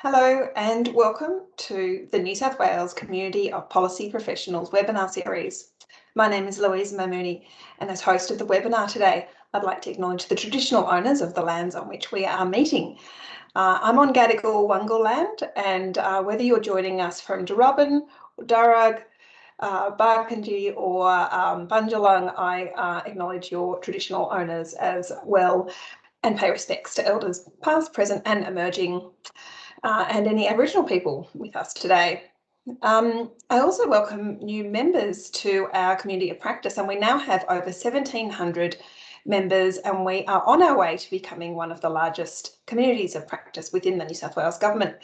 Hello and welcome to the New South Wales Community of Policy Professionals webinar series. My name is Louise Mamooney, and as host of the webinar today, I'd like to acknowledge the traditional owners of the lands on which we are meeting. I'm on Gadigal Wungal land, and whether you're joining us from Darabin, Darug, Barkindji or Bunjalung, I acknowledge your traditional owners as well and pay respects to elders past, present and emerging, and any Aboriginal people with us today. I also welcome new members to our community of practice, and we now have over 1,700 members, and we are on our way to becoming one of the largest communities of practice within the New South Wales Government.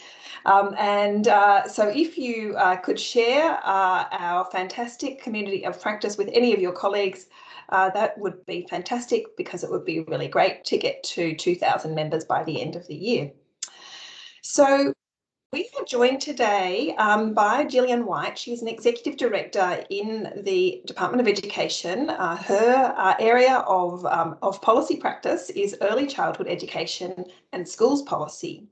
So if you could share our fantastic community of practice with any of your colleagues, that would be fantastic, because it would be really great to get to 2,000 members by the end of the year. So we are joined today by Gillian White. She's an Executive Director in the Department of Education. Her area of policy practice is early childhood education and schools policy.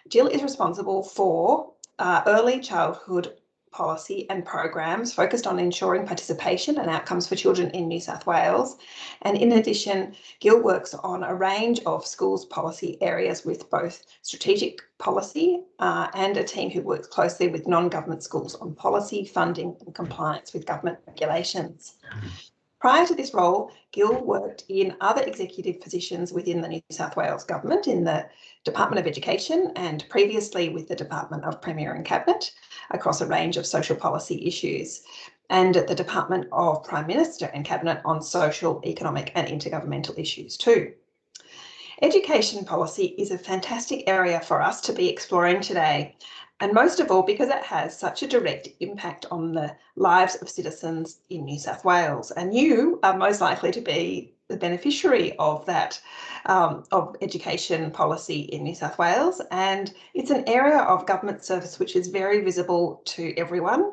Jill is responsible for early childhood policy and programs focused on ensuring participation and outcomes for children in New South Wales. And in addition, Gil works on a range of schools policy areas with both strategic policy and a team who works closely with non-government schools on policy, funding and compliance with government regulations. Prior to this role, Gil worked in other executive positions within the New South Wales Government in the Department of Education and previously with the Department of Premier and Cabinet across a range of social policy issues, and at the Department of Prime Minister and Cabinet on social, economic and intergovernmental issues too. Education policy is a fantastic area for us to be exploring today, and most of all because it has such a direct impact on the lives of citizens in New South Wales, and you are most likely to be the beneficiary of that, of education policy in New South Wales. And it's an area of government service which is very visible to everyone,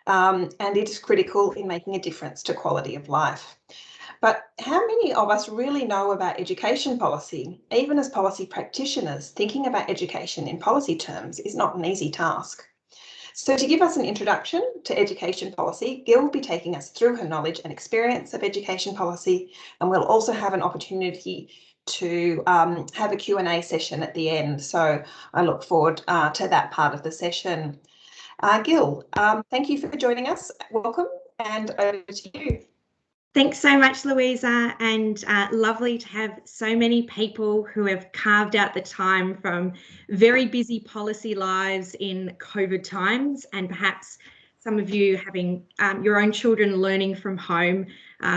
and it is critical in making a difference to quality of life. But how many of us really know about education policy? Even as policy practitioners, thinking about education in policy terms is not an easy task. So to give us an introduction to education policy, Gil will be taking us through her knowledge and experience of education policy, and we'll also have an opportunity to have a Q&A session at the end. So I look forward to that part of the session. Gil, thank you for joining us. Welcome, and over to you. Thanks so much, Louisa, and lovely to have so many people who have carved out the time from very busy policy lives in COVID times, and perhaps some of you having your own children learning from home,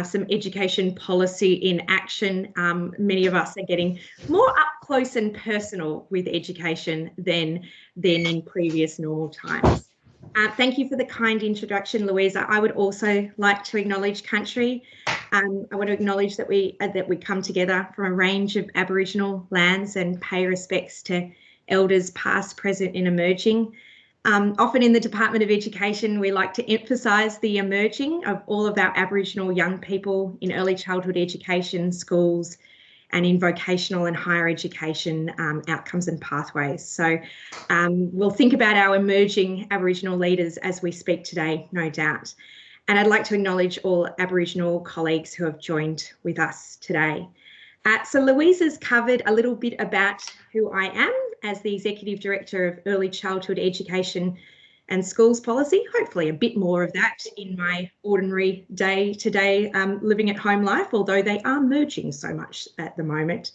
some education policy in action. Many of us are getting more up close and personal with education than in previous normal times. Thank you for the kind introduction, Louisa. I would also like to acknowledge country. I want to acknowledge that we come together from a range of Aboriginal lands and pay respects to elders past, present and emerging. Often in the Department of Education, we like to emphasise the emerging of all of our Aboriginal young people in early childhood education, schools, and in vocational and higher education outcomes and pathways. So we'll think about our emerging Aboriginal leaders as we speak today, no doubt. And I'd like to acknowledge all Aboriginal colleagues who have joined with us today. So Louisa's covered a little bit about who I am as the Executive Director of Early Childhood Education and Schools Policy, hopefully a bit more of that in my ordinary day-to-day living at home life, although they are merging so much at the moment.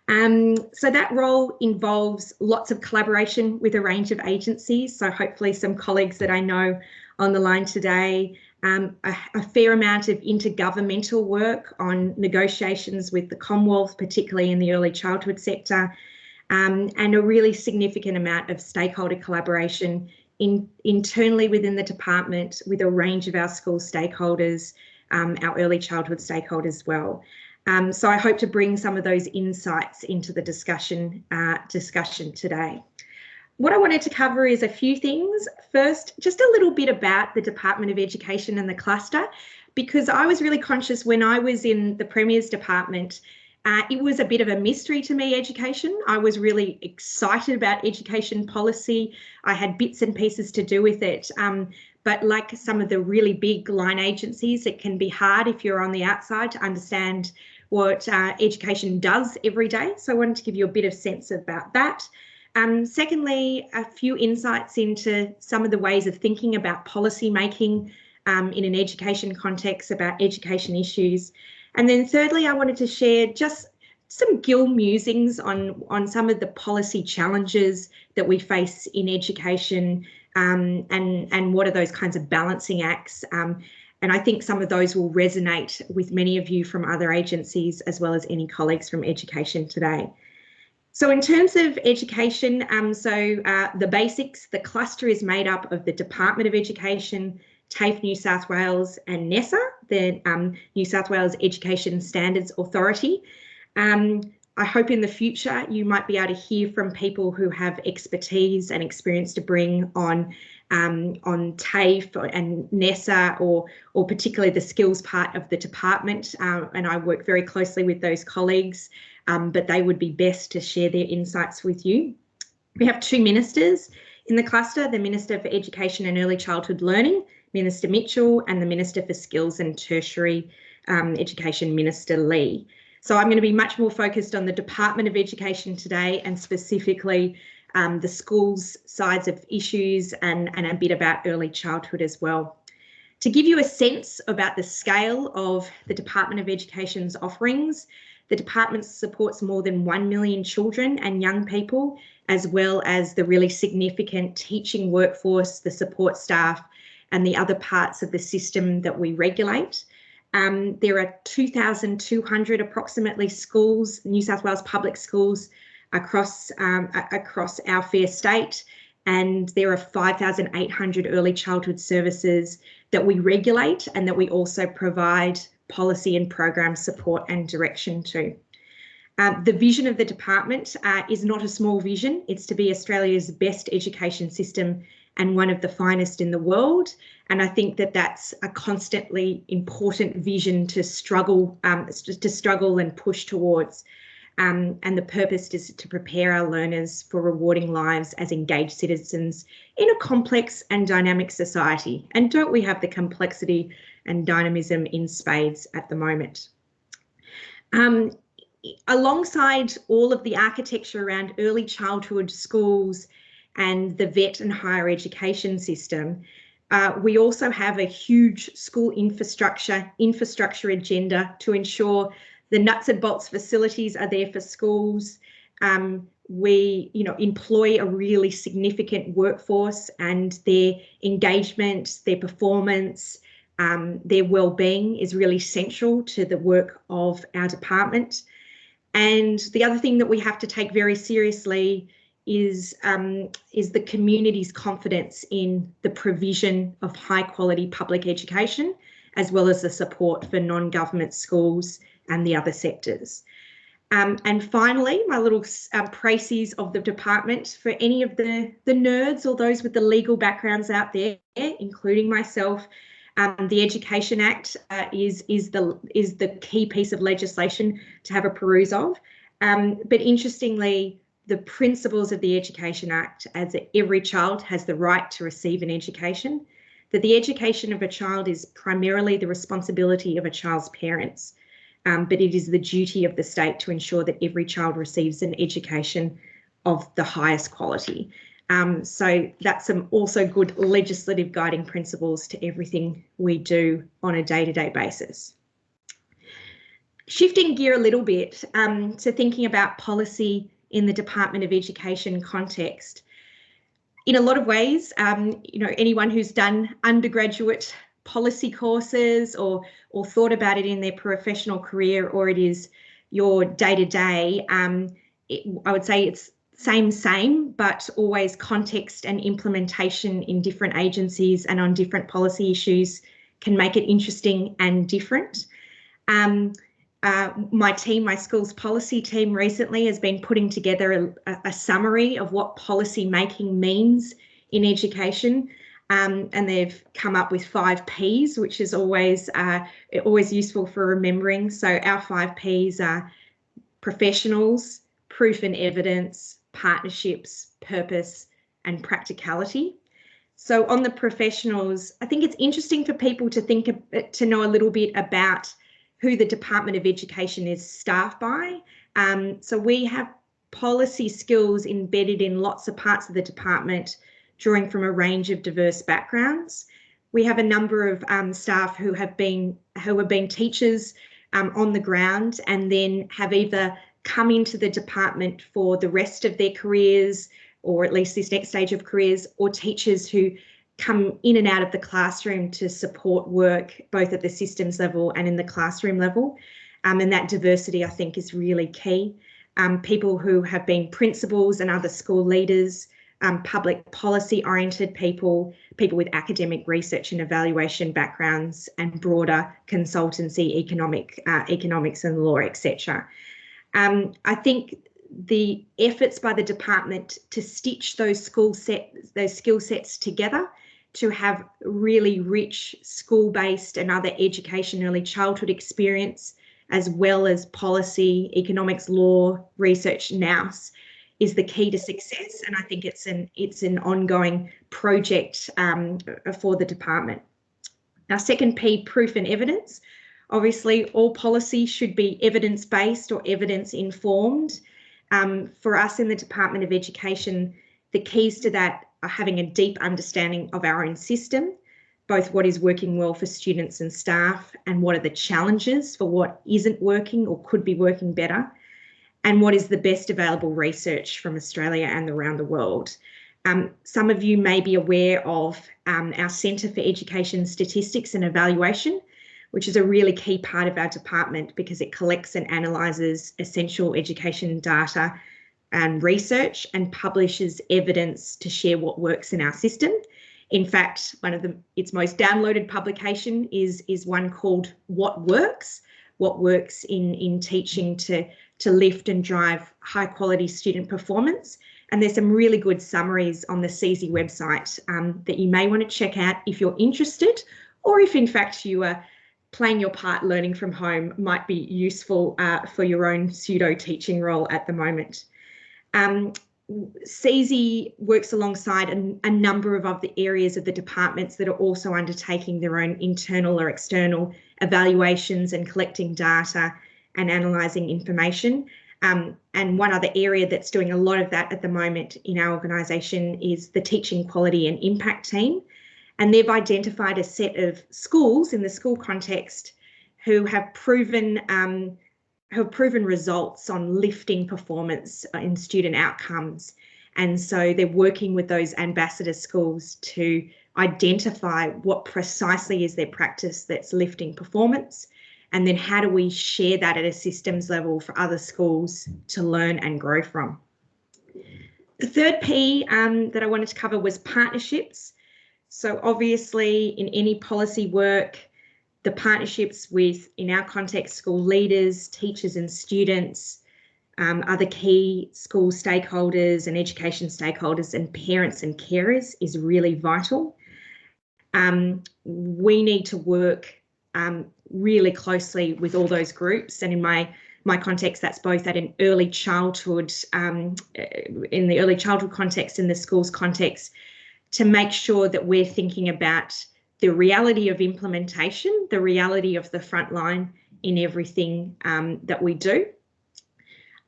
So that role involves lots of collaboration with a range of agencies, so hopefully some colleagues that I know on the line today, a fair amount of intergovernmental work on negotiations with the Commonwealth, particularly in the early childhood sector, and a really significant amount of stakeholder collaboration internally within the department with a range of our school stakeholders, our early childhood stakeholders as well. So I hope to bring some of those insights into the discussion today. What I wanted to cover is a few things. First, just a little bit about the Department of Education and the cluster, because I was really conscious when I was in the Premier's department It was a bit of a mystery to me, education. I was really excited about education policy. I had bits and pieces to do with it. But like some of the really big line agencies, it can be hard if you're on the outside to understand what education does every day. So I wanted to give you a bit of sense about that. Secondly, a few insights into some of the ways of thinking about policy making in an education context, about education issues. And then thirdly, I wanted to share just some Gil musings on some of the policy challenges that we face in education, and what are those kinds of balancing acts. And I think some of those will resonate with many of you from other agencies, as well as any colleagues from education today. So in terms of education, the basics, the cluster is made up of the Department of Education, TAFE New South Wales, and NESA, the New South Wales Education Standards Authority. I hope in the future you might be able to hear from people who have expertise and experience to bring on TAFE and NESA, or particularly the skills part of the department. And I work very closely with those colleagues, but they would be best to share their insights with you. We have two ministers in the cluster, the Minister for Education and Early Childhood Learning, Minister Mitchell, and the Minister for Skills and Tertiary Education, Minister Lee. So I'm going to be much more focused on the Department of Education today, and specifically the schools sides of issues, and a bit about early childhood as well. To give you a sense about the scale of the Department of Education's offerings, the department supports more than 1 million children and young people, as well as the really significant teaching workforce, the support staff, and the other parts of the system that we regulate. There are 2,200 approximately schools, New South Wales public schools, across our fair state, and there are 5,800 early childhood services that we regulate and that we also provide policy and program support and direction to. The vision of the department is not a small vision. It's to be Australia's best education system and one of the finest in the world. And I think that that's a constantly important vision to struggle and push towards. And the purpose is to prepare our learners for rewarding lives as engaged citizens in a complex and dynamic society. And don't we have the complexity and dynamism in spades at the moment? Alongside all of the architecture around early childhood schools and the vet and higher education system, we also have a huge school infrastructure agenda to ensure the nuts and bolts facilities are there for schools. We, employ a really significant workforce, and their engagement, their performance, their well-being is really central to the work of our department. And the other thing that we have to take very seriously is the community's confidence in the provision of high quality public education, as well as the support for non-government schools and the other sectors. And finally, my little précis of the department, for any of the nerds or those with the legal backgrounds out there, including myself, the Education Act is the key piece of legislation to have a peruse of. But interestingly, the principles of the Education Act, as that every child has the right to receive an education, that the education of a child is primarily the responsibility of a child's parents, but it is the duty of the state to ensure that every child receives an education of the highest quality. So that's some also good legislative guiding principles to everything we do on a day-to-day basis. Shifting gear a little bit to thinking about policy in the Department of Education context. In a lot of ways, anyone who's done undergraduate policy courses or thought about it in their professional career, or it is your day-to-day, I would say it's same, but always context and implementation in different agencies and on different policy issues can make it interesting and different. My team, my schools policy team, recently has been putting together a summary of what policy making means in education, and they've come up with 5 Ps, which is always useful for remembering. So our 5 Ps are professionals, proof and evidence, partnerships, purpose, and practicality. So on the professionals, I think it's interesting for people to know a little bit about who the Department of Education is staffed by. So we have policy skills embedded in lots of parts of the department, drawing from a range of diverse backgrounds. We have a number of staff who have been teachers on the ground, and then have either come into the department for the rest of their careers, or at least this next stage of careers, or teachers who come in and out of the classroom to support work both at the systems level and in the classroom level. And that diversity, I think, is really key. People who have been principals and other school leaders, public policy oriented people with academic research and evaluation backgrounds, and broader consultancy, economics and law, etc. I think the efforts by the department to stitch those skill sets together to have really rich school-based and other education, early childhood experience, as well as policy, economics, law, research, nous, is the key to success. And I think it's an ongoing project for the department. Now, second P, proof and evidence. Obviously, all policy should be evidence-based or evidence-informed. For us in the Department of Education, the keys to that are having a deep understanding of our own system, both what is working well for students and staff, and what are the challenges for what isn't working or could be working better, and what is the best available research from Australia and around the world. Some of you may be aware of our Centre for Education Statistics and Evaluation, which is a really key part of our department because it collects and analyses essential education data and research and publishes evidence to share what works in our system. In fact, its most downloaded publication is one called What Works in teaching to lift and drive high quality student performance. And there's some really good summaries on the CZ website that you may want to check out if you're interested, or if in fact you are playing your part learning from home, might be useful for your own pseudo teaching role at the moment. CZ works alongside a number of other areas of the departments that are also undertaking their own internal or external evaluations and collecting data and analysing information. And one other area that's doing a lot of that at the moment in our organisation is the Teaching Quality and Impact team. And they've identified a set of schools in the school context who have proven results on lifting performance in student outcomes. And so they're working with those ambassador schools to identify what precisely is their practice that's lifting performance, and then how do we share that at a systems level for other schools to learn and grow from. The third P that I wanted to cover was partnerships. So obviously in any policy work, the partnerships with, in our context, school leaders, teachers and students, other key school stakeholders and education stakeholders and parents and carers is really vital. We need to work really closely with all those groups, and in my context, that's both at an early childhood, in the early childhood context, in the schools context, to make sure that we're thinking about the reality of implementation, the reality of the front line in everything that we do.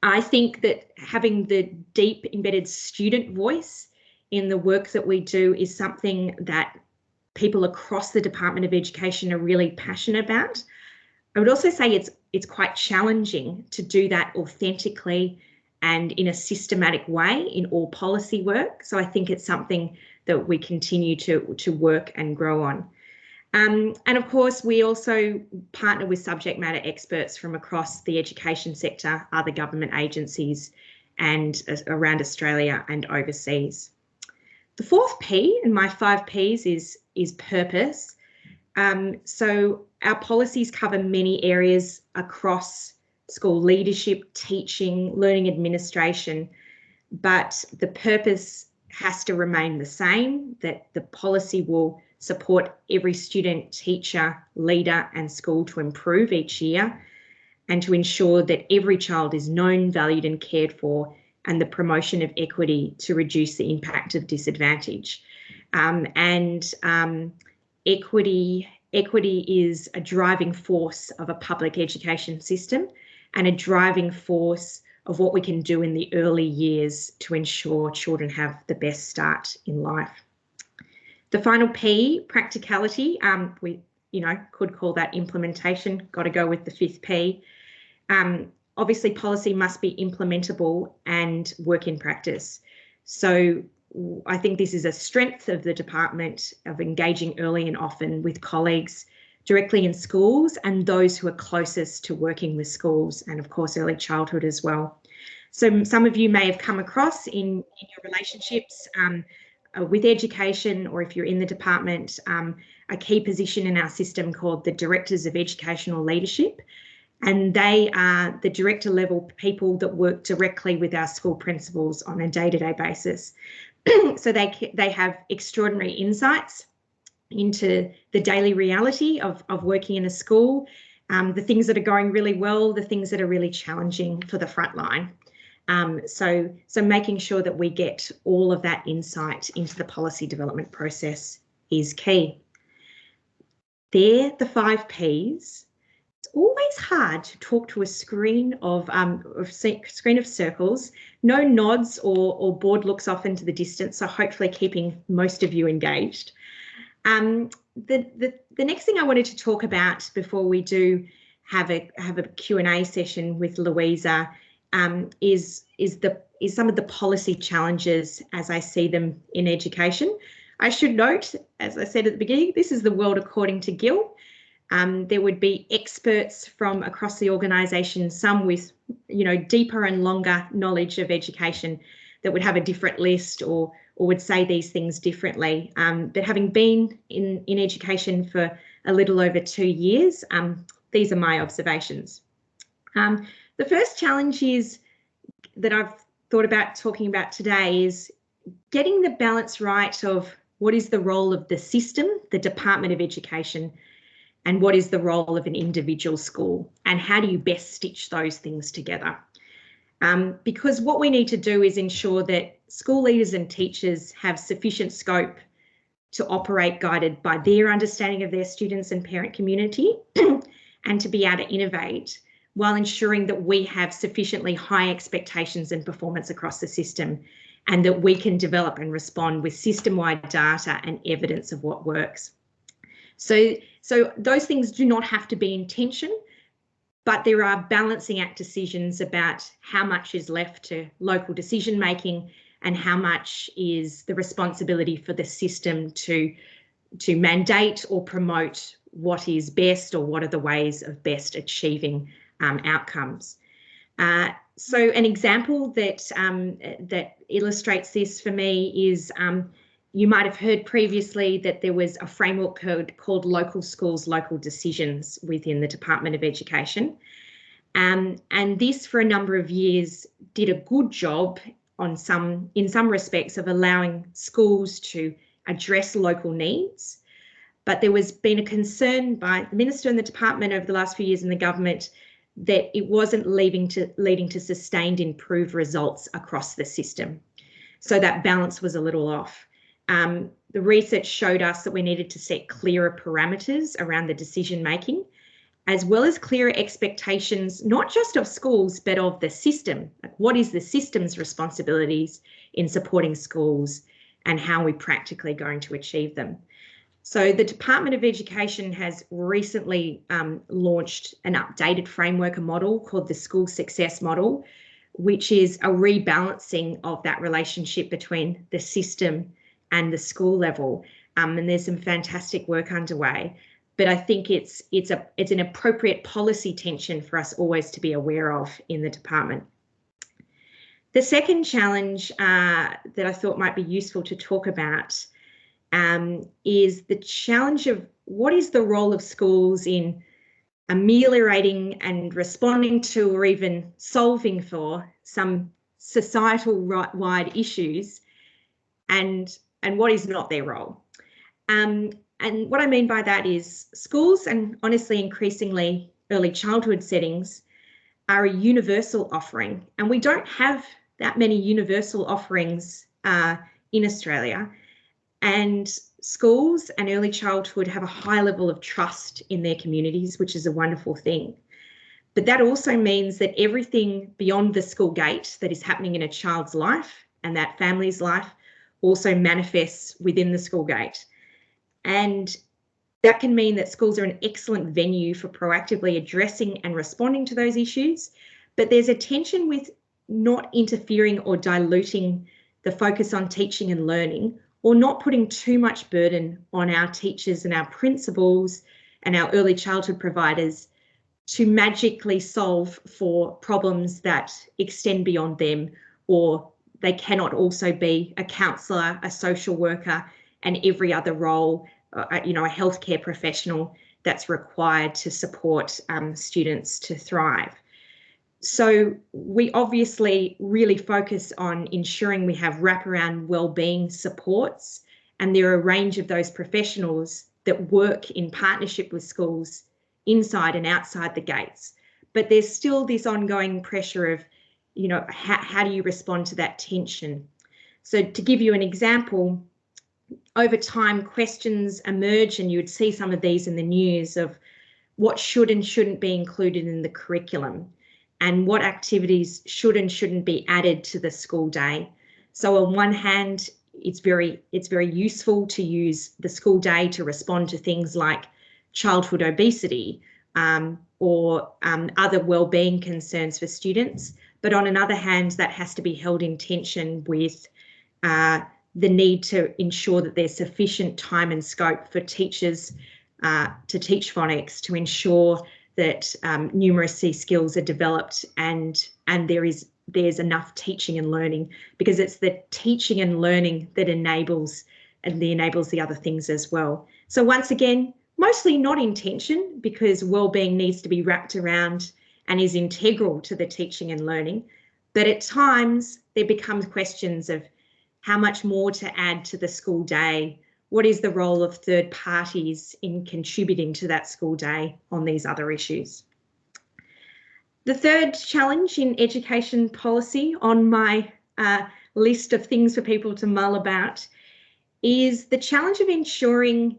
I think that having the deep embedded student voice in the work that we do is something that people across the Department of Education are really passionate about. I would also say it's quite challenging to do that authentically and in a systematic way in all policy work. So I think it's something that we continue to work and grow on. And of course, we also partner with subject matter experts from across the education sector, other government agencies, and around Australia and overseas. The fourth P in my 5 Ps is purpose. So our policies cover many areas across school leadership, teaching, learning administration, but the purpose has to remain the same, that the policy will support every student, teacher, leader and school to improve each year. and to ensure that every child is known, valued and cared for, and the promotion of equity to reduce the impact of disadvantage. Equity is a driving force of a public education system and a driving force of what we can do in the early years to ensure children have the best start in life. The final P, practicality, we could call that implementation, got to go with the fifth P. Obviously, policy must be implementable and work in practice. So I think this is a strength of the department of engaging early and often with colleagues directly in schools and those who are closest to working with schools, and of course early childhood as well. So some of you may have come across in your relationships with education, or if you're in the department, a key position in our system called the Directors of Educational Leadership. And they are the director level people that work directly with our school principals on a day-to-day basis. So they have extraordinary insights into the daily reality of working in a school, the things that are going really well, the things that are really challenging for the front line. So making sure that we get all of that insight into the policy development process is key. They're the 5 Ps. It's always hard to talk to a screen of circles, no nods or board looks off into the distance, so hopefully keeping most of you engaged. The next thing I wanted to talk about before we do have a Q&A session with Louisa is some of the policy challenges as I see them in education. I should note, as I said at the beginning, this is the world according to Gil. There would be experts from across the organisation, some with deeper and longer knowledge of education that would have a different list or would say these things differently. But having been in education for a little over 2 years, these are my observations. The first challenge is that I've thought about talking about today is getting the balance right of what is the role of the system, the Department of Education, and what is the role of an individual school, and how do you best stitch those things together? Because what we need to do is ensure that school leaders and teachers have sufficient scope to operate guided by their understanding of their students and parent community and to be able to innovate while ensuring that we have sufficiently high expectations and performance across the system, and that we can develop and respond with system-wide data and evidence of what works. So those things do not have to be in tension, but there are balancing act decisions about how much is left to local decision making and how much is the responsibility for the system to mandate or promote what is best or what are the ways of best achieving outcomes. So an example that illustrates this for me is you might have heard previously that there was a framework code called Local Schools, Local Decisions within the Department of Education. And this for a number of years did a good job in some respects of allowing schools to address local needs. But there was been a concern by the Minister and the Department over the last few years in the government that it wasn't leading to sustained improved results across the system. So that balance was a little off. The research showed us that we needed to set clearer parameters around the decision making, as well as clearer expectations, not just of schools, but of the system. Like, what is the system's responsibilities in supporting schools and how are we practically going to achieve them? So the Department of Education has recently launched an updated framework, a model called the School Success Model, which is a rebalancing of that relationship between the system and the school level. And there's some fantastic work underway. But I think it's an appropriate policy tension for us always to be aware of in the department. The second challenge that I thought might be useful to talk about is the challenge of what is the role of schools in ameliorating and responding to or even solving for some societal-wide issues, and what is not their role. And what I mean by that is schools, and honestly increasingly early childhood settings, are a universal offering, and we don't have that many universal offerings in Australia. And schools and early childhood have a high level of trust in their communities, which is a wonderful thing. But that also means that everything beyond the school gate that is happening in a child's life and that family's life also manifests within the school gate. And that can mean that schools are an excellent venue for proactively addressing and responding to those issues, but there's a tension with not interfering or diluting the focus on teaching and learning, or not putting too much burden on our teachers and our principals and our early childhood providers to magically solve for problems that extend beyond them, or they cannot also be a counsellor, a social worker, and every other role, a healthcare professional that's required to support students to thrive. So we obviously really focus on ensuring we have wraparound wellbeing supports, and there are a range of those professionals that work in partnership with schools inside and outside the gates. But there's still this ongoing pressure of, how do you respond to that tension? So to give you an example, over time questions emerge, and you would see some of these in the news, of what should and shouldn't be included in the curriculum, and what activities should and shouldn't be added to the school day. So on one hand, it's very useful to use the school day to respond to things like childhood obesity or other wellbeing concerns for students. But on another hand, that has to be held in tension with the need to ensure that there's sufficient time and scope for teachers to teach phonics, to ensure that numeracy skills are developed and there's enough teaching and learning, because it's the teaching and learning that enables the other things as well. So once again, mostly not in tension, because wellbeing needs to be wrapped around and is integral to the teaching and learning. But at times there becomes questions of how much more to add to the school day. What is the role of third parties in contributing to that school day on these other issues? The third challenge in education policy on my list of things for people to mull about is the challenge of ensuring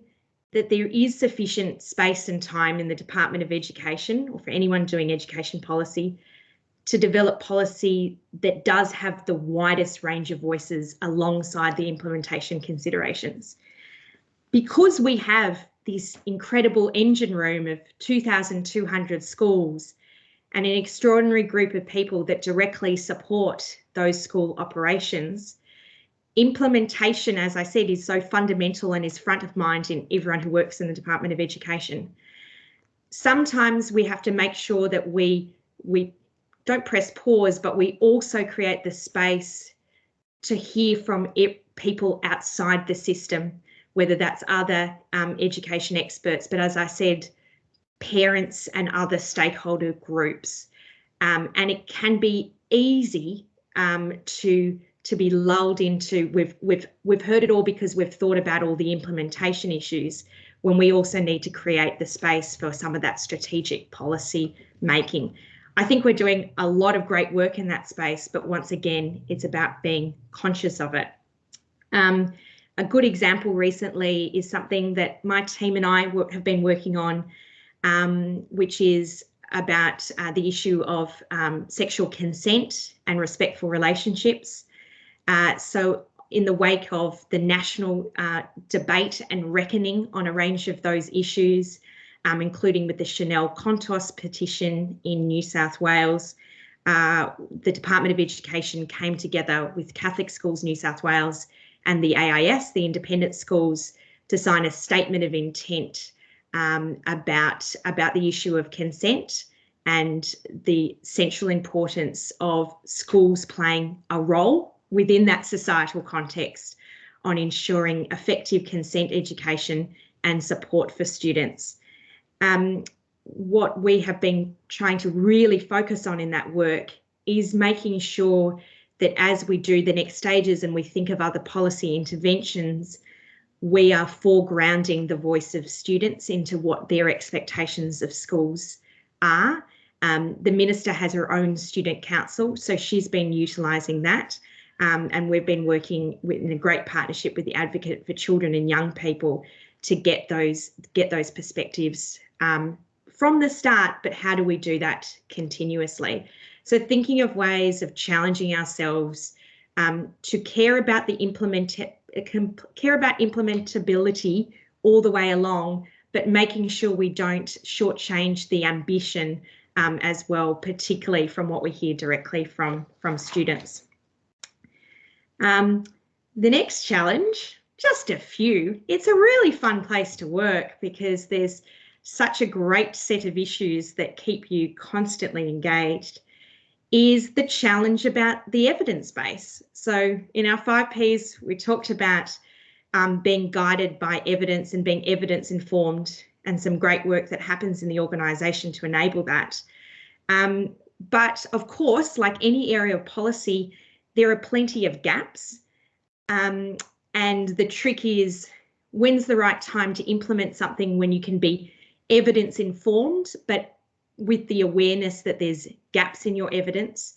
that there is sufficient space and time in the Department of Education, or for anyone doing education policy, to develop policy that does have the widest range of voices alongside the implementation considerations. Because we have this incredible engine room of 2,200 schools and an extraordinary group of people that directly support those school operations, implementation, as I said, is so fundamental and is front of mind in everyone who works in the Department of Education. Sometimes we have to make sure that we don't press pause, but we also create the space to hear from people outside the system, whether that's other education experts, but as I said, parents and other stakeholder groups. And it can be easy to be lulled into, we've heard it all because we've thought about all the implementation issues, when we also need to create the space for some of that strategic policy making. I think we're doing a lot of great work in that space, but once again, it's about being conscious of it. A good example recently is something that my team and I have been working on, which is about the issue of sexual consent and respectful relationships. So in the wake of the national debate and reckoning on a range of those issues, including with the Chanel Contos petition in New South Wales, the Department of Education came together with Catholic Schools New South Wales and the AIS, the independent schools, to sign a statement of intent about the issue of consent and the central importance of schools playing a role within that societal context on ensuring effective consent education and support for students. What we have been trying to really focus on in that work is making sure that as we do the next stages and we think of other policy interventions, we are foregrounding the voice of students into what their expectations of schools are, The Minister has her own student council, so she's been utilising that. And we've been working in a great partnership with the Advocate for Children and Young People to get those perspectives from the start, but how do we do that continuously? So thinking of ways of challenging ourselves to care about implementability all the way along, but making sure we don't shortchange the ambition as well, particularly from what we hear directly from students. The next challenge, just a few. It's a really fun place to work because there's such a great set of issues that keep you constantly engaged, is the challenge about the evidence base. So in our 5 Ps, we talked about being guided by evidence and being evidence informed, and some great work that happens in the organisation to enable that. But of course, like any area of policy, there are plenty of gaps. And the trick is, when's the right time to implement something when you can be evidence informed, but with the awareness that there's gaps in your evidence,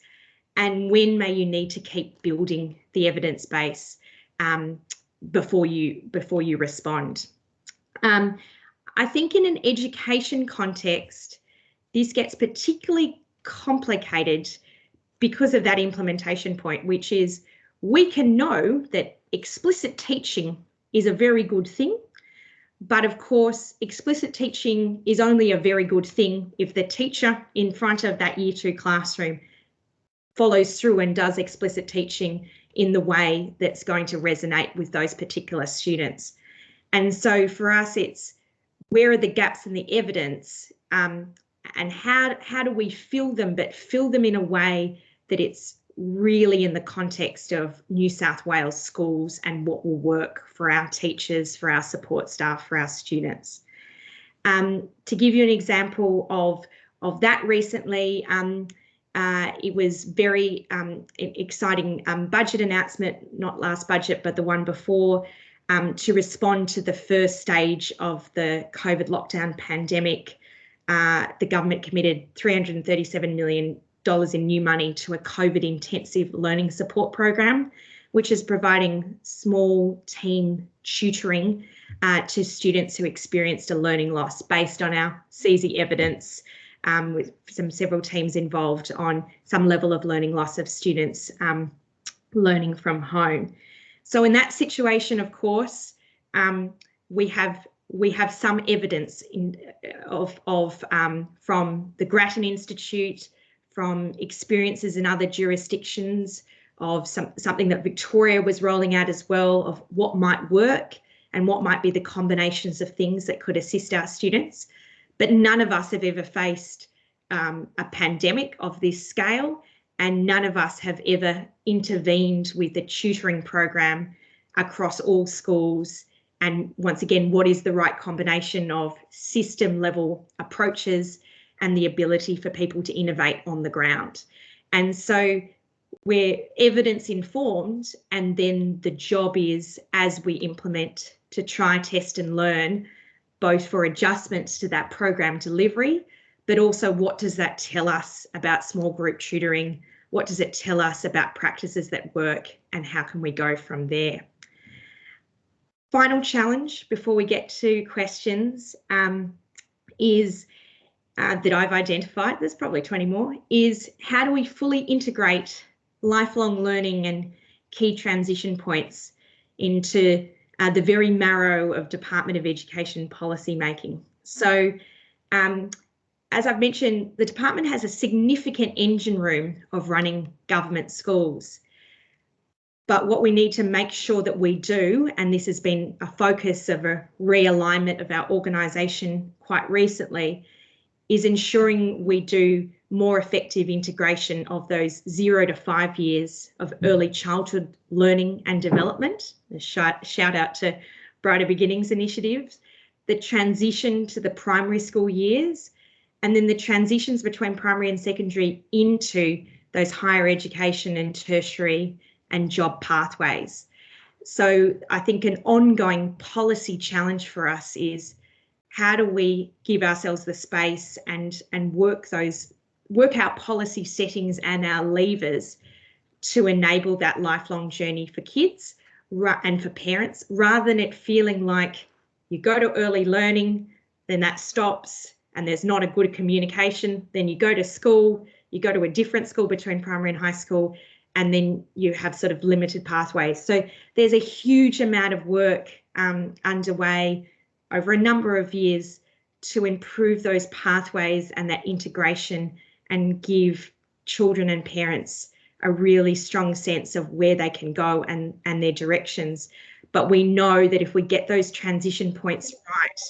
and when may you need to keep building the evidence base before you respond. I think in an education context, this gets particularly complicated because of that implementation point, which is we can know that explicit teaching is a very good thing, but of course, explicit teaching is only a very good thing if the teacher in front of that Year 2 classroom follows through and does explicit teaching in the way that's going to resonate with those particular students. And so for us, it's where are the gaps in the evidence, and how do we fill them, but fill them in a way that it's really in the context of New South Wales schools and what will work for our teachers, for our support staff, for our students. To give you an example of that recently, it was very exciting budget announcement, not last budget, but the one before, to respond to the first stage of the COVID lockdown pandemic. The government committed $337 million in new money to a COVID intensive learning support program, which is providing small team tutoring to students who experienced a learning loss based on our CZ evidence, with several teams involved on some level of learning loss of students learning from home. So in that situation, of course, we have some evidence from the Grattan Institute, from experiences in other jurisdictions, of something that Victoria was rolling out as well, of what might work and what might be the combinations of things that could assist our students. But none of us have ever faced a pandemic of this scale, and none of us have ever intervened with a tutoring program across all schools. And once again, what is the right combination of system level approaches and the ability for people to innovate on the ground? And so we're evidence informed, and then the job is, as we implement, to try, test and learn, both for adjustments to that program delivery, but also what does that tell us about small group tutoring? What does it tell us about practices that work, and how can we go from there? Final challenge before we get to questions is that I've identified, there's probably 20 more, is how do we fully integrate lifelong learning and key transition points into the very marrow of Department of Education policy making. So as I've mentioned, the department has a significant engine room of running government schools. But what we need to make sure that we do, and this has been a focus of a realignment of our organisation quite recently, is ensuring we do more effective integration of those 0 to 5 years of early childhood learning and development. A shout out to Brighter Beginnings initiatives, the transition to the primary school years, and then the transitions between primary and secondary into those higher education and tertiary and job pathways. So I think an ongoing policy challenge for us is how do we give ourselves the space and work those work out policy settings and our levers to enable that lifelong journey for kids and for parents, rather than it feeling like you go to early learning, then that stops and there's not a good communication. Then you go to school, you go to a different school between primary and high school, and then you have sort of limited pathways. So there's a huge amount of work underway over a number of years to improve those pathways and that integration and give children and parents a really strong sense of where they can go and their directions. But we know that if we get those transition points right,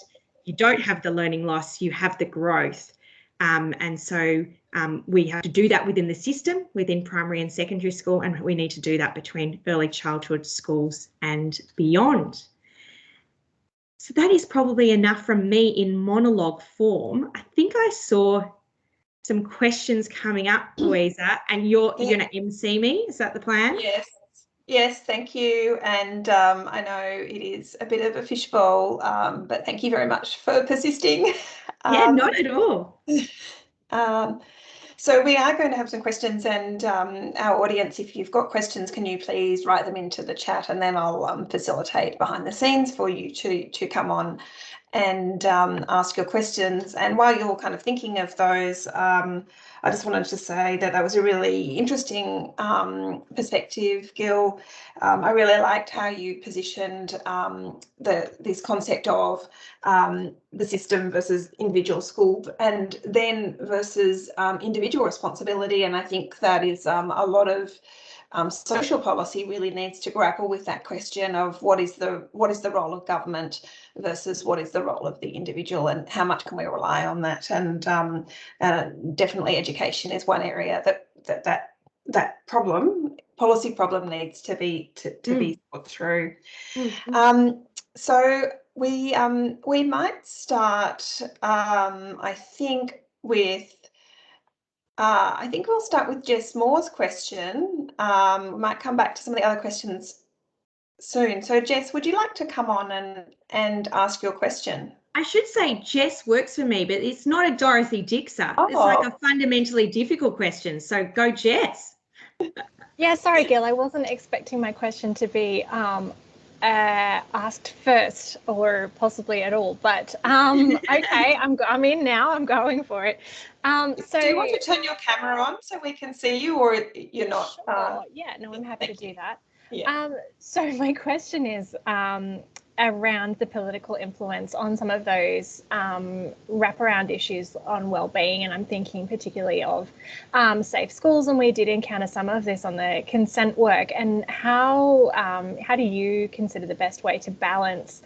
you don't have the learning loss, you have the growth. And so we have to do that within the system, within primary and secondary school, and we need to do that between early childhood schools and beyond. So that is probably enough from me in monologue form. I think I saw some questions coming up, Louisa, and you're going to MC me. Is that the plan? Yes, thank you. And I know it is a bit of a fishbowl, but thank you very much for persisting. Yeah, not at all. So we are going to have some questions, and our audience, if you've got questions, can you please write them into the chat, and then I'll facilitate behind the scenes for you to come on and ask your questions. And while you're kind of thinking of those, I just wanted to say that was a really interesting perspective, Gil. I really liked how you positioned this concept of the system versus individual school, and then versus individual responsibility. And I think that is a lot of social policy really needs to grapple with that question of what is the role of government versus what is the role of the individual, and how much can we rely on that. And definitely education is one area that policy problem needs to be thought through. So we might start I think we'll start with Jess Moore's question. We might come back to some of the other questions soon. So Jess, would you like to come on and ask your question? I should say Jess works for me, but it's not a Dorothy Dixer. Oh. It's like a fundamentally difficult question. So go Jess. Yeah, sorry, Gil. I wasn't expecting my question to be asked first or possibly at all, but okay, I'm in now. I'm going for it. So do you want to turn your camera on so we can see you, or you're not? Sure. Yeah, no, I'm happy to do that. Yeah. So my question is around the political influence on some of those wraparound issues on wellbeing, and I'm thinking particularly of safe schools, and we did encounter some of this on the consent work. And how do you consider the best way to balance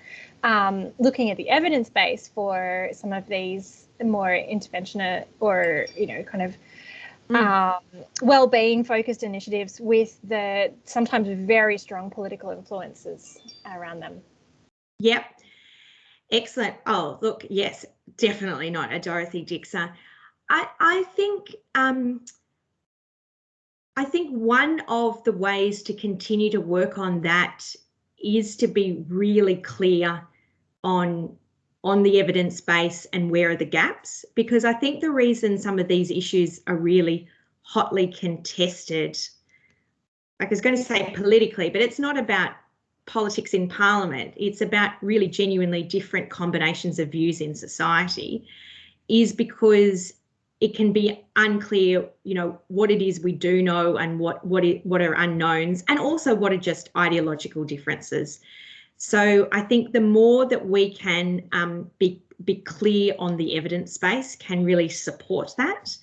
looking at the evidence base for some of these more intervention or kind of well-being focused initiatives with the sometimes very strong political influences around them? Yep. Excellent. Oh, look, yes, definitely not a Dorothy Dixer. I think one of the ways to continue to work on that is to be really clear on the evidence base and where are the gaps, because I think the reason some of these issues are really hotly contested, like I was going to say politically, but it's not about politics in Parliament, it's about really genuinely different combinations of views in society, is because it can be unclear, what it is we do know and what are unknowns, and also what are just ideological differences. So I think the more that we can be clear on the evidence base can really support that.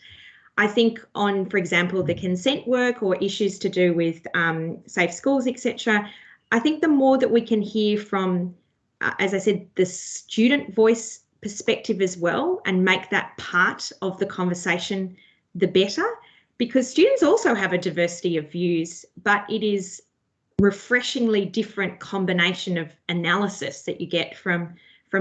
I think on, for example, the consent work or issues to do with safe schools, etc., I think the more that we can hear from, as I said, the student voice perspective as well, and make that part of the conversation, the better, because students also have a diversity of views, but it is refreshingly different combination of analysis that you get from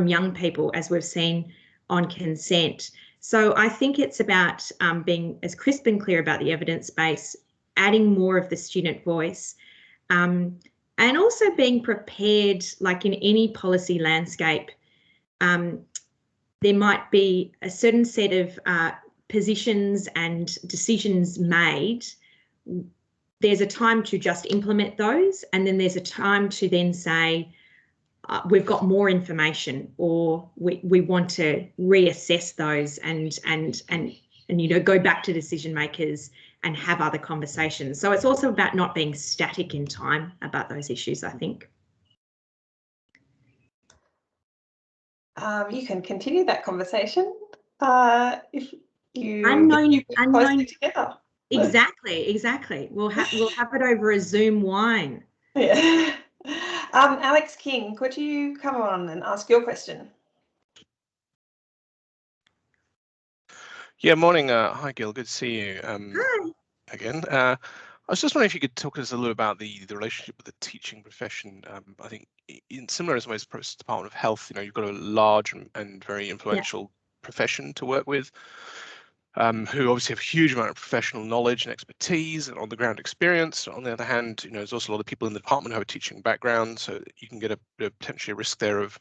young people, as we've seen on consent. So I think it's about being as crisp and clear about the evidence base, adding more of the student voice, and also being prepared, like in any policy landscape, there might be a certain set of positions and decisions made, there's a time to just implement those, and then there's a time to then say, we've got more information, or we want to reassess those and go back to decision makers and have other conversations. So it's also about not being static in time about those issues, I think. You can continue that conversation if you unknown closely together. Exactly. We'll have it over a Zoom wine. Yeah. Alex King, could you come on and ask your question? Yeah, morning. Hi, Gil. Good to see you Hi. again. I was just wondering if you could talk to us a little about the relationship with the teaching profession. I think similar as most Department of Health, you've got a large and very influential profession to work with, who obviously have a huge amount of professional knowledge and expertise and on-the-ground experience. On the other hand, there's also a lot of people in the department who have a teaching background, so you can get a potentially a risk there of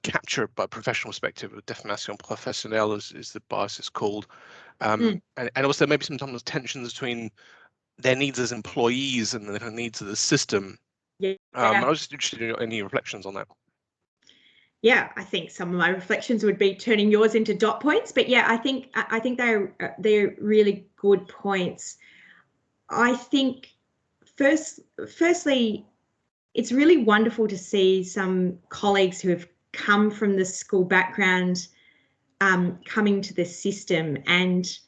capture by professional perspective of déformation professionnelle, as the bias is called, and also maybe sometimes tensions between their needs as employees and the needs of the system. I was just interested in any reflections on that. Yeah, I think some of my reflections would be turning yours into dot points, but yeah, I think they're really good points. I think firstly, it's really wonderful to see some colleagues who have come from the school background coming to the system and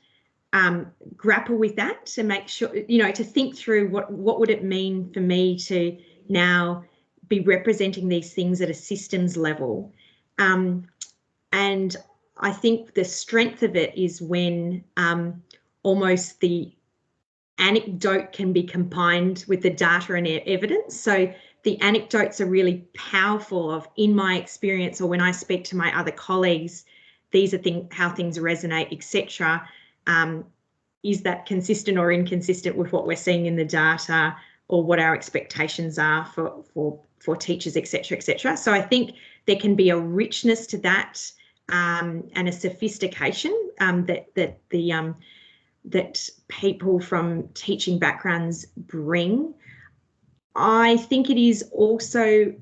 grapple with that, to make sure, to think through what would it mean for me to now be representing these things at a systems level. And I think the strength of it is when almost the anecdote can be combined with the data and evidence. So the anecdotes are really powerful of, in my experience, or when I speak to my other colleagues, these are how things resonate, etc. Is that consistent or inconsistent with what we're seeing in the data, or what our expectations are for teachers, etc., etc. So I think there can be a richness to that and a sophistication that people from teaching backgrounds bring. I think it is also,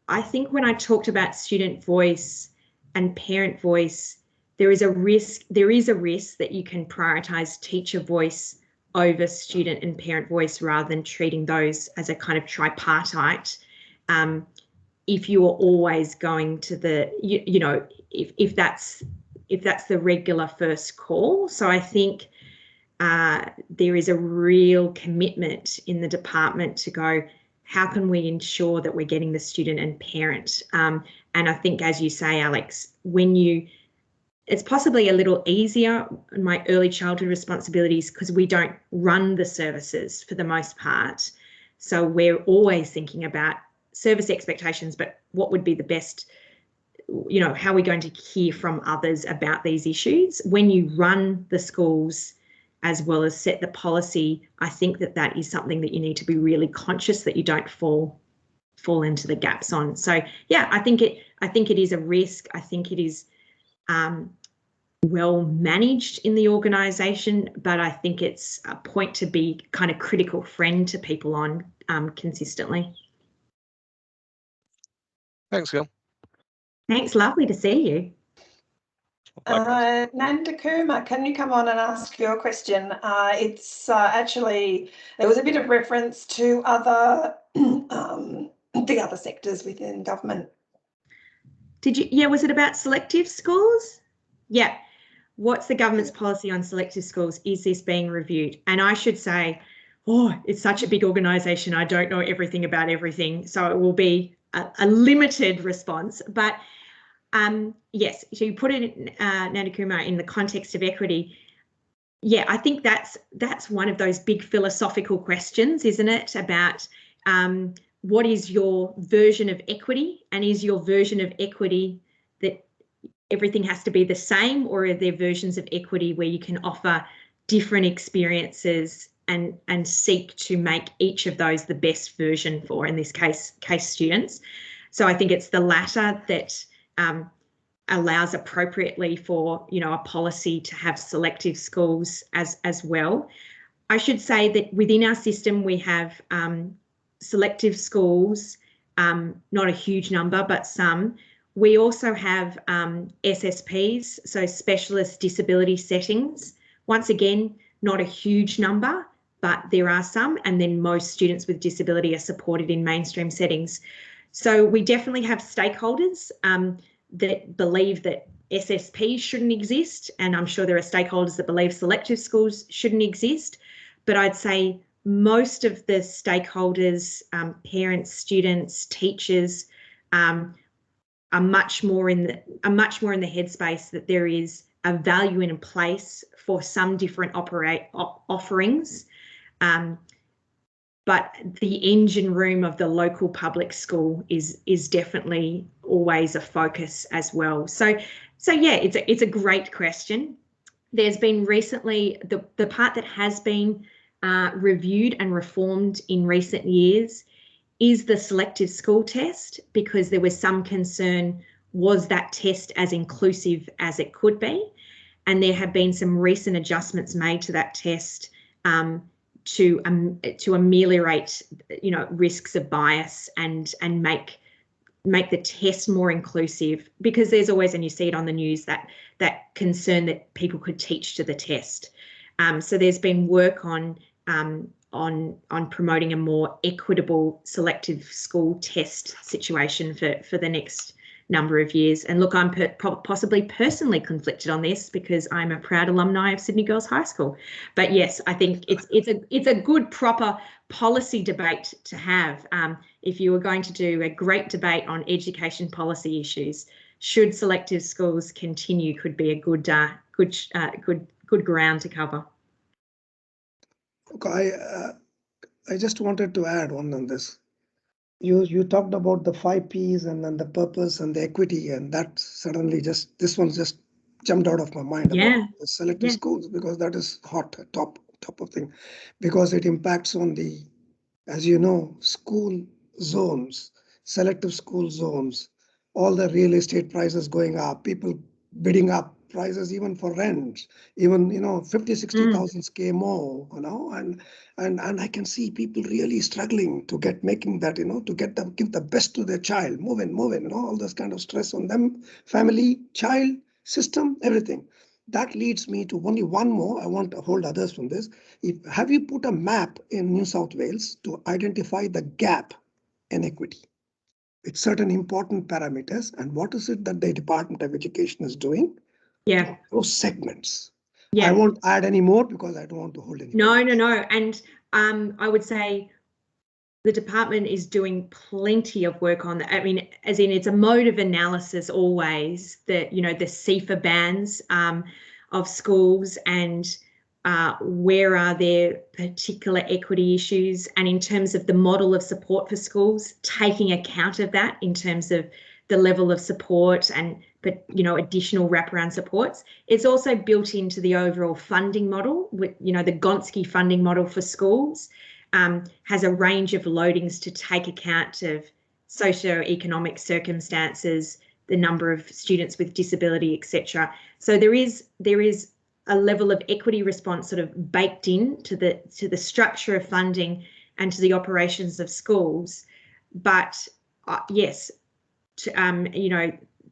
I think when I talked about student voice and parent voice, there is a risk that you can prioritise teacher voice over student and parent voice rather than treating those as a kind of tripartite. If you are always going to the, if that's the regular first call. So I think there is a real commitment in the department to go, how can we ensure that we're getting the student and parent? And I think, as you say, Alex, it's possibly a little easier in my early childhood responsibilities because we don't run the services for the most part. So we're always thinking about service expectations, but what would be the best, how are we going to hear from others about these issues? When you run the schools as well as set the policy, I think that is something that you need to be really conscious that you don't fall into the gaps on. So yeah, I think it is a risk. I think it is well managed in the organisation, but I think it's a point to be kind of critical friend to people on consistently. Thanks, Gil. Thanks, lovely to see you. Nanda Kumar, can you come on and ask your question? It's actually, there was a bit of reference to other the other sectors within government. Did you? Yeah, was it about selective schools? Yeah. What's the government's policy on selective schools? Is this being reviewed? And I should say, it's such a big organisation. I don't know everything about everything, so it will be a limited response. But yes, so you put it, Nanda Kumar, in the context of equity. Yeah, I think that's one of those big philosophical questions, isn't it? About what is your version of equity, and is your version of equity that everything has to be the same, or are there versions of equity where you can offer different experiences and seek to make each of those the best version for, in this case students? So I think it's the latter that allows appropriately for, a policy to have selective schools as well. I should say that within our system, we have selective schools, not a huge number, but some. We also have SSPs, so specialist disability settings. Once again, not a huge number, but there are some, and then most students with disability are supported in mainstream settings. So we definitely have stakeholders that believe that SSPs shouldn't exist, and I'm sure there are stakeholders that believe selective schools shouldn't exist. But I'd say most of the stakeholders, parents, students, teachers, are much more in the headspace that there is a value in place for some different offerings. But the engine room of the local public school is definitely always a focus as well. So yeah, it's a great question. There's been recently the part that has been reviewed and reformed in recent years is the selective school test, because there was some concern, was that test as inclusive as it could be? And there have been some recent adjustments made to that test to ameliorate, risks of bias and make the test more inclusive, because there's always, and you see it on the news, that concern that people could teach to the test. So there's been work on promoting a more equitable selective school test situation for the next number of years. And look, I'm possibly personally conflicted on this because I'm a proud alumni of Sydney Girls High School. But yes, I think it's a good proper policy debate to have. If you were going to do a great debate on education policy issues, should selective schools continue, could be a good ground to cover. Okay, I just wanted to add on this. You talked about the 5 Ps and then the purpose and the equity, and that suddenly this one just jumped out of my mind about the selective schools, because that is hot, top of thing, because it impacts on the, as you know, school zones, selective school zones, all the real estate prices going up, people bidding up prices even for rent, even 50,000-60,000 K more, and I can see people really struggling to making that, to give the best to their child, moving, all this kind of stress on them, family, child, system, everything. That leads me to only one more. I want to hold others from this. Have you put a map in New South Wales to identify the gap in equity? It's certain important parameters, and what is it that the Department of Education is doing? Yeah. Those segments. Yeah. I won't add any more because I don't want to hold any. No. And I would say the department is doing plenty of work on that. I mean, as in, it's a mode of analysis always, that, the CEFA bands of schools, and where are there particular equity issues, and in terms of the model of support for schools, taking account of that in terms of the level of support but additional wraparound supports. It's also built into the overall funding model, with the Gonski funding model for schools. Has a range of loadings to take account of socio-economic circumstances, the number of students with disability, etc. So there is a level of equity response sort of baked in to the structure of funding and to the operations of schools. But yes,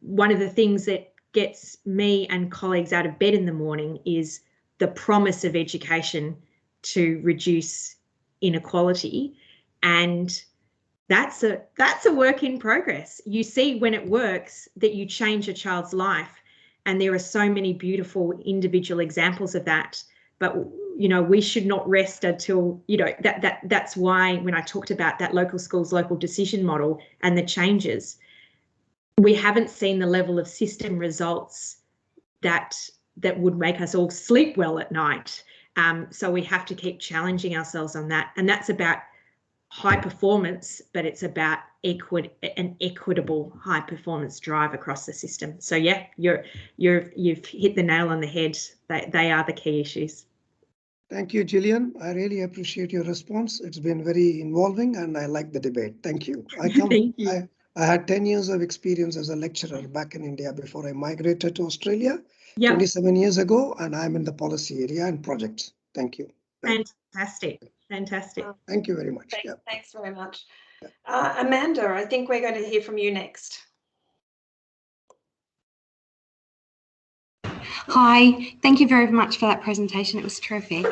one of the things that gets me and colleagues out of bed in the morning is the promise of education to reduce inequality, and that's a work in progress. You see when it works that you change a child's life, and there are so many beautiful individual examples of that. But we should not rest until that's why when I talked about that local schools local decision model and the changes, we haven't seen the level of system results that would make us all sleep well at night. So we have to keep challenging ourselves on that. And that's about high performance, but it's about an equitable high performance drive across the system. So yeah, you've hit the nail on the head. They are the key issues. Thank you, Gillian. I really appreciate your response. It's been very involving and I like the debate. Thank you. Thank you. I had 10 years of experience as a lecturer back in India before I migrated to Australia Yeah, 27 years ago, and I'm in the policy area and projects. Thank you. fantastic, fantastic. Thank you very much. Thanks very much. Amanda, I think we're going to hear from you next. Hi, thank you very much for that presentation. It was terrific.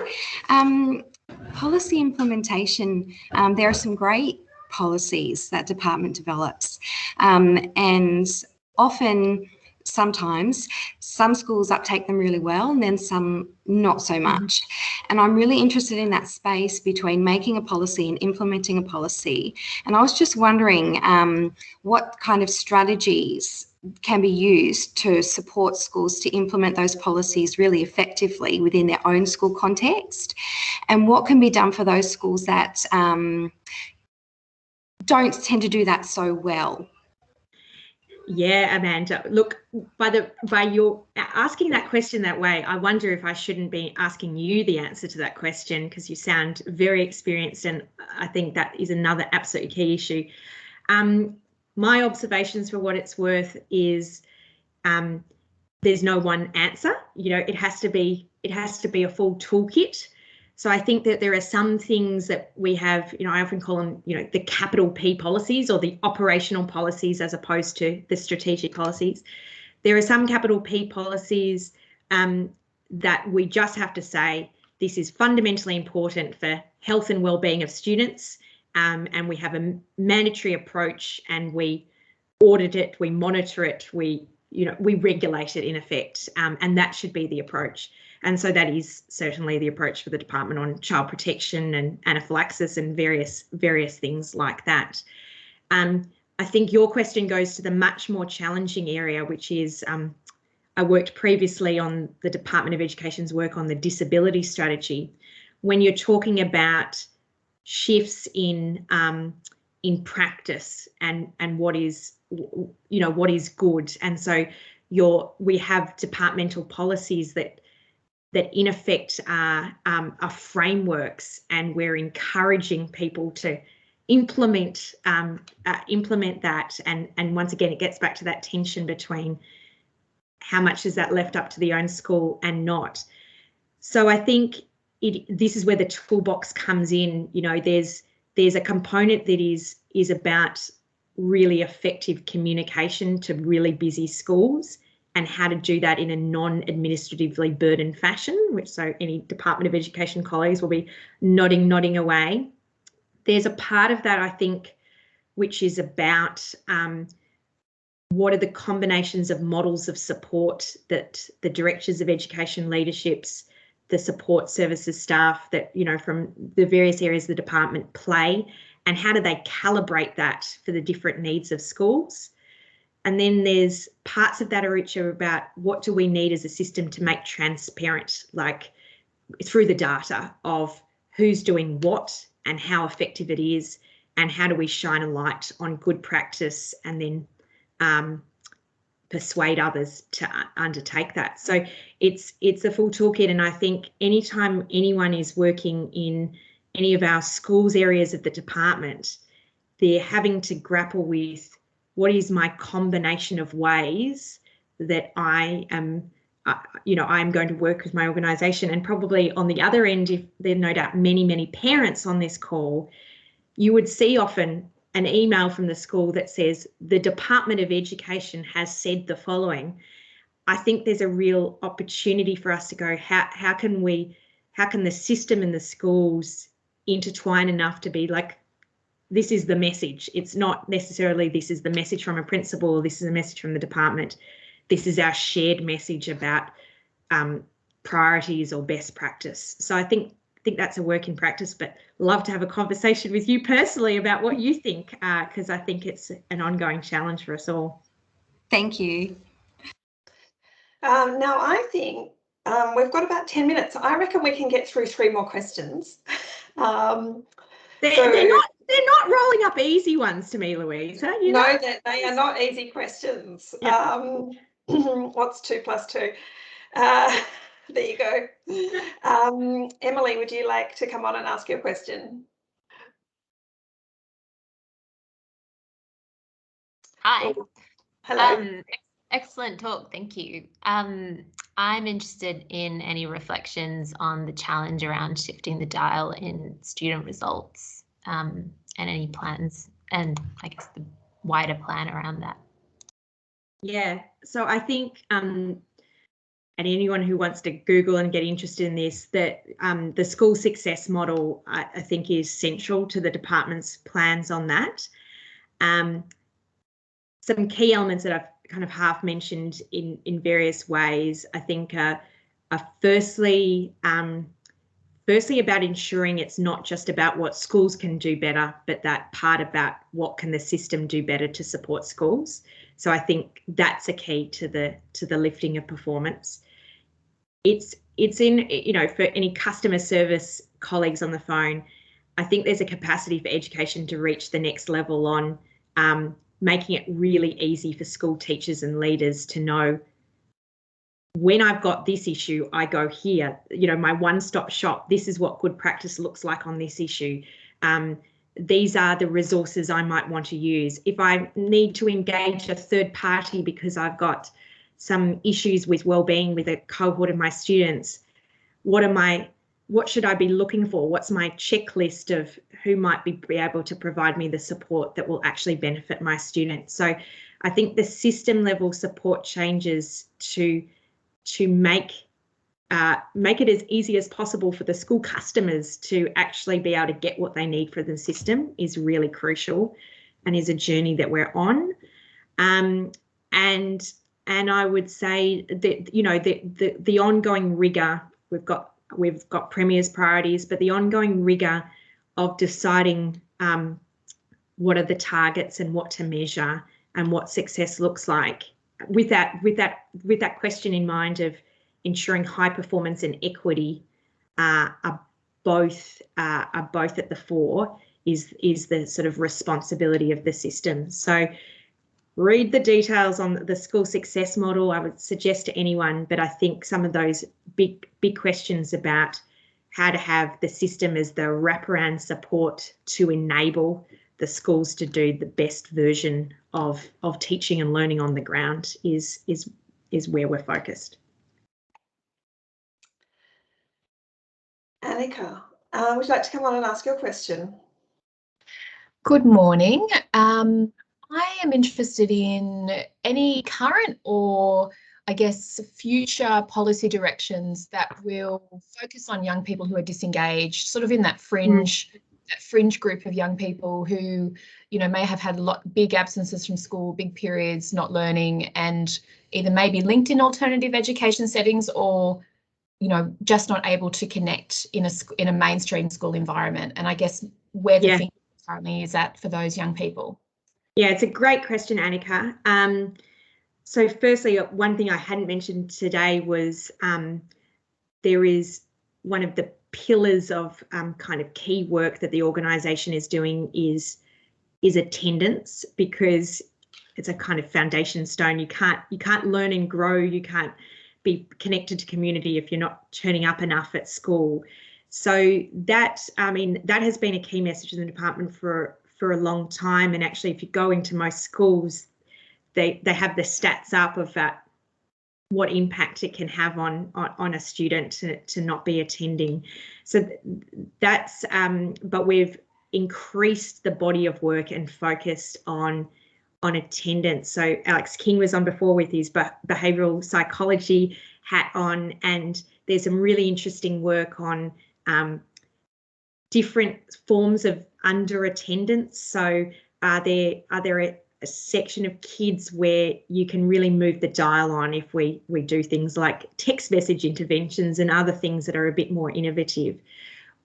Policy implementation, there are some great policies that department develops, and often, sometimes, some schools uptake them really well and then some not so much. And I'm really interested in that space between making a policy and implementing a policy. And I was just wondering what kind of strategies can be used to support schools to implement those policies really effectively within their own school context, and what can be done for those schools that don't tend to do that so well. Yeah, Amanda, look, by your asking that question that way, I wonder if I shouldn't be asking you the answer to that question, because you sound very experienced, and I think that is another absolutely key issue. My observations, for what it's worth, is there's no one answer. You know, it has to be a full toolkit. So I think that there are some things that we have, you know, I often call them, you know, the capital P policies, or the operational policies, as opposed to the strategic policies. There are some capital P policies that we just have to say, this is fundamentally important for health and well-being of students, and we have a mandatory approach, and we audit it, we monitor it, we regulate it in effect, and that should be the approach. And so that is certainly the approach for the department on child protection and anaphylaxis and various things like that. I think your question goes to the much more challenging area, which is I worked previously on the Department of Education's work on the disability strategy. When you're talking about shifts in practice and what is, you know, what is good, and so we have departmental policies that in effect are frameworks, and we're encouraging people to implement that, and once again it gets back to that tension between how much is that left up to the own school and not. So I think this is where the toolbox comes in. You know, there's a component that is about really effective communication to really busy schools, and how to do that in a non-administratively burdened fashion, which, so any Department of Education colleagues will be nodding away. There's a part of that, I think, which is about what are the combinations of models of support that the directors of education leaderships, the support services staff that, you know, from the various areas of the department play, and how do they calibrate that for the different needs of schools. And then there's parts of that which are about what do we need as a system to make transparent, like through the data of who's doing what and how effective it is, and how do we shine a light on good practice and then persuade others to undertake that. So it's a full toolkit, and I think anytime anyone is working in any of our schools areas of the department, they're having to grapple with what is my combination of ways that I am going to work with my organisation. And probably on the other end, if there are no doubt many parents on this call, you would see often an email from the school that says the Department of Education has said the following. I think there's a real opportunity for us to go, how can the system and the schools intertwine enough to be like, this is the message. It's not necessarily this is the message from a principal or this is a message from the department. This is our shared message about priorities or best practice. So I think that's a work in practice, but love to have a conversation with you personally about what you think, because I think it's an ongoing challenge for us all. Thank you. Now I think we've got about 10 minutes. I reckon we can get through 3 more questions. They're not rolling up easy ones to me, Louisa. No, they are not easy questions. Yeah. What's 2 + 2? There you go. Emily, would you like to come on and ask your question? Hi. Hello. Excellent talk, thank you. I'm interested in any reflections on the challenge around shifting the dial in student results, and any plans, and I guess the wider plan around that. Yeah, so I think, and anyone who wants to Google and get interested in this, that the school success model, I think, is central to the department's plans on that. Some key elements that I've kind of half mentioned in various ways, I think, are firstly about ensuring it's not just about what schools can do better, but that part about what can the system do better to support schools. So I think that's a key to the lifting of performance. It's in, for any customer service colleagues on the phone, I think there's a capacity for education to reach the next level on making it really easy for school teachers and leaders to know, when I've got this issue, I go here, my one-stop shop. This is what good practice looks like on this issue. These are the resources I might want to use. If I need to engage a third party because I've got some issues with wellbeing with a cohort of my students, what should I be looking for? What's my checklist of who might be able to provide me the support that will actually benefit my students? So I think the system level support changes to make it as easy as possible for the school customers to actually be able to get what they need for the system is really crucial, and is a journey that we're on. And I would say that the ongoing rigor, we've got Premier's priorities, but the ongoing rigor of deciding what are the targets and what to measure and what success looks like, with that question in mind of ensuring high performance and equity are both at the fore, is the sort of responsibility of the system. So read the details on the school success model, I would suggest to anyone, but I think some of those big questions about how to have the system as the wraparound support to enable the schools to do the best version of teaching and learning on the ground is where we're focused. Annika, would you like to come on and ask your question? Good morning. I am interested in any current or, I guess, future policy directions that will focus on young people who are disengaged, sort of in that fringe group of young people who, may have had big absences from school, big periods not learning, and either maybe linked in alternative education settings or, just not able to connect in a mainstream school environment. And I guess where the thinking currently is at for those young people. Yeah, it's a great question, Annika. So firstly, one thing I hadn't mentioned today was there is one of the pillars of kind of key work that the organisation is doing is attendance, because it's a kind of foundation stone. You can't learn and grow. You can't be connected to community if you're not turning up enough at school. So that has been a key message in the department for a long time. And actually, if you go into most schools, they have the stats up of what impact it can have on a student to not be attending. So that's but we've increased the body of work and focused on attendance. So Alex King was on before with his behavioural psychology hat on, and there's some really interesting work on different forms of under attendance. So are there a section of kids where you can really move the dial on if we do things like text message interventions and other things that are a bit more innovative?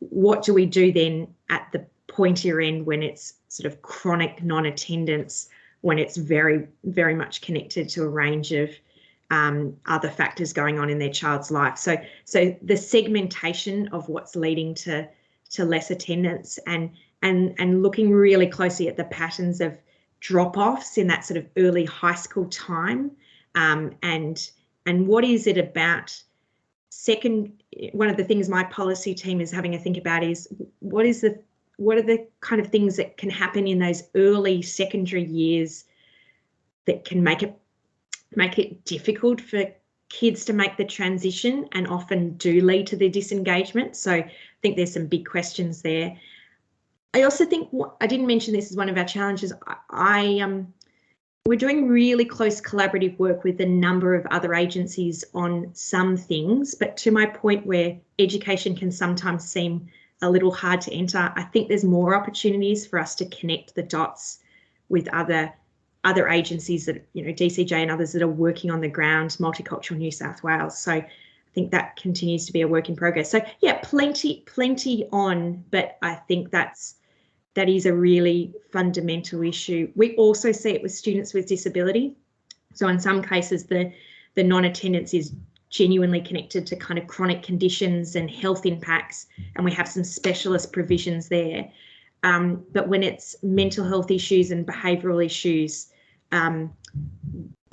What do we do then at the pointier end when it's sort of chronic non-attendance, when it's very, very much connected to a range of other factors going on in their child's life? So the segmentation of what's leading to less attendance and looking really closely at the patterns of drop-offs in that sort of early high school time, and what is it about one of the things my policy team is having a think about is what are the kind of things that can happen in those early secondary years that can make it difficult for kids to make the transition and often do lead to their disengagement. So I think there's some big questions there. I also think, I didn't mention this as one of our challenges, we're doing really close collaborative work with a number of other agencies on some things, but to my point where education can sometimes seem a little hard to enter, I think there's more opportunities for us to connect the dots with other agencies that, you know, DCJ and others that are working on the ground, Multicultural New South Wales. So I think that continues to be a work in progress. So yeah, plenty on, but I think that is a really fundamental issue. We also see it with students with disability. So in some cases, the non-attendance is genuinely connected to kind of chronic conditions and health impacts, and we have some specialist provisions there. But when it's mental health issues and behavioural issues,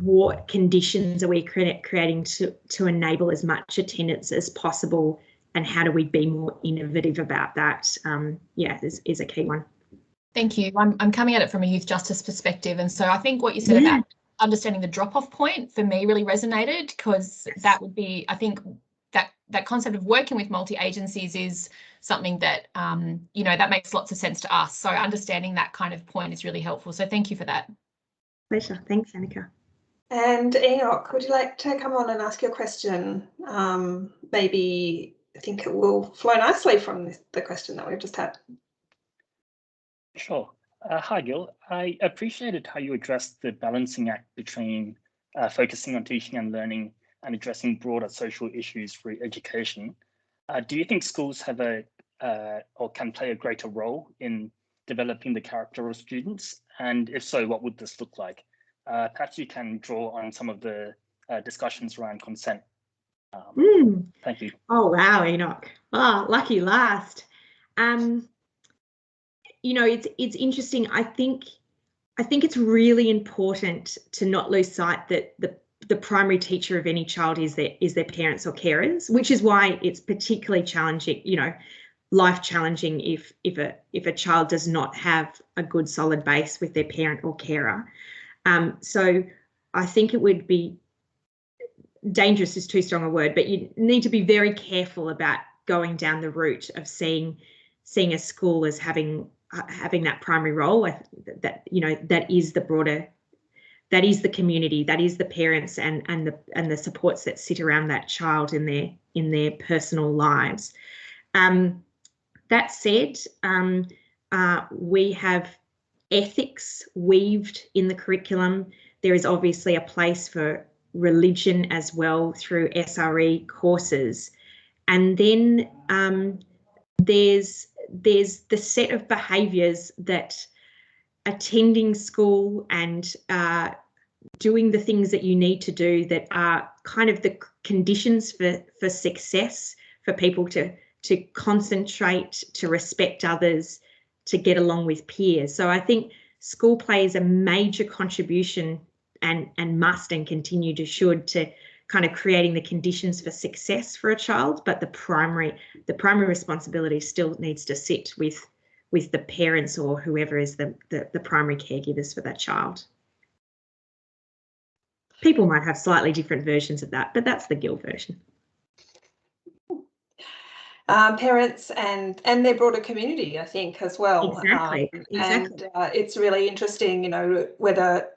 what conditions are we creating to enable as much attendance as possible, and how do we be more innovative about that? Yeah, is a key one. Thank you. I'm coming at it from a youth justice perspective, and so I think what you said about understanding the drop-off point for me really resonated, because that would be, I think that concept of working with multi-agencies is something that, you know, that makes lots of sense to us. So understanding that kind of point is really helpful. So thank you for that. Pleasure. Thanks, Annika. And Enoch, would you like to come on and ask your question? Maybe I think it will flow nicely from the question that we've just had. Sure. Hi, Gil. I appreciated how you addressed the balancing act between focusing on teaching and learning and addressing broader social issues through education. Do you think schools have or can play a greater role in developing the character of students? And if so, what would this look like? Perhaps you can draw on some of the discussions around consent. Thank you. Oh, wow, Enoch. Oh, lucky last. You know, it's interesting. I think it's really important to not lose sight that the primary teacher of any child is their parents or carers, which is why it's particularly challenging, you know, life challenging if a child does not have a good solid base with their parent or carer. So I think it would be dangerous is too strong a word, but you need to be very careful about going down the route of seeing a school as having that primary role. That, you know, that is the broader, that is the community, that is the parents and the supports that sit around that child in their personal lives. That said, we have ethics weaved in the curriculum. There is obviously a place for religion as well through SRE courses, and then there's the set of behaviours that attending school and doing the things that you need to do that are kind of the conditions for success, for people to concentrate, to respect others, to get along with peers. So I think school plays a major contribution and must and continue to should to kind of creating the conditions for success for a child, but the primary responsibility still needs to sit with the parents or whoever is the primary caregivers for that child. People might have slightly different versions of that, but that's the Gil version. Parents and their broader community, I think, as well. Exactly. And it's really interesting, you know, whether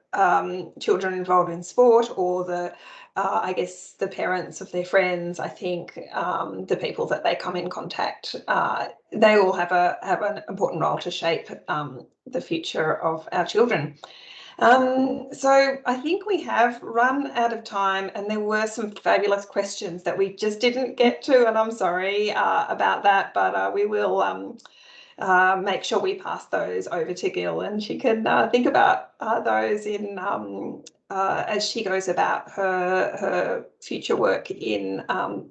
children involved in sport or I guess the parents of their friends. I think the people that they come in contact, they all have an important role to shape the future of our children. So I think we have run out of time, and there were some fabulous questions that we just didn't get to, and I'm sorry about that, but we will make sure we pass those over to Gil, and she can think about those in as she goes about her future work in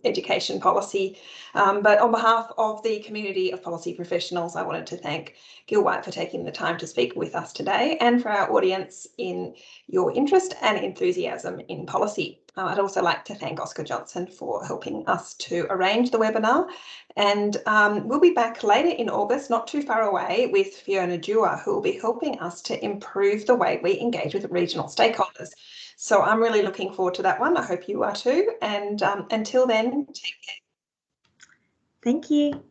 education policy. But on behalf of the community of policy professionals, I wanted to thank Gil White for taking the time to speak with us today, and for our audience in your interest and enthusiasm in policy. I'd also like to thank Oscar Johnson for helping us to arrange the webinar, and we'll be back later in August, not too far away, with Fiona Dewar, who will be helping us to improve the way we engage with regional stakeholders. So I'm really looking forward to that one. I hope you are too, and until then, take care. Thank you.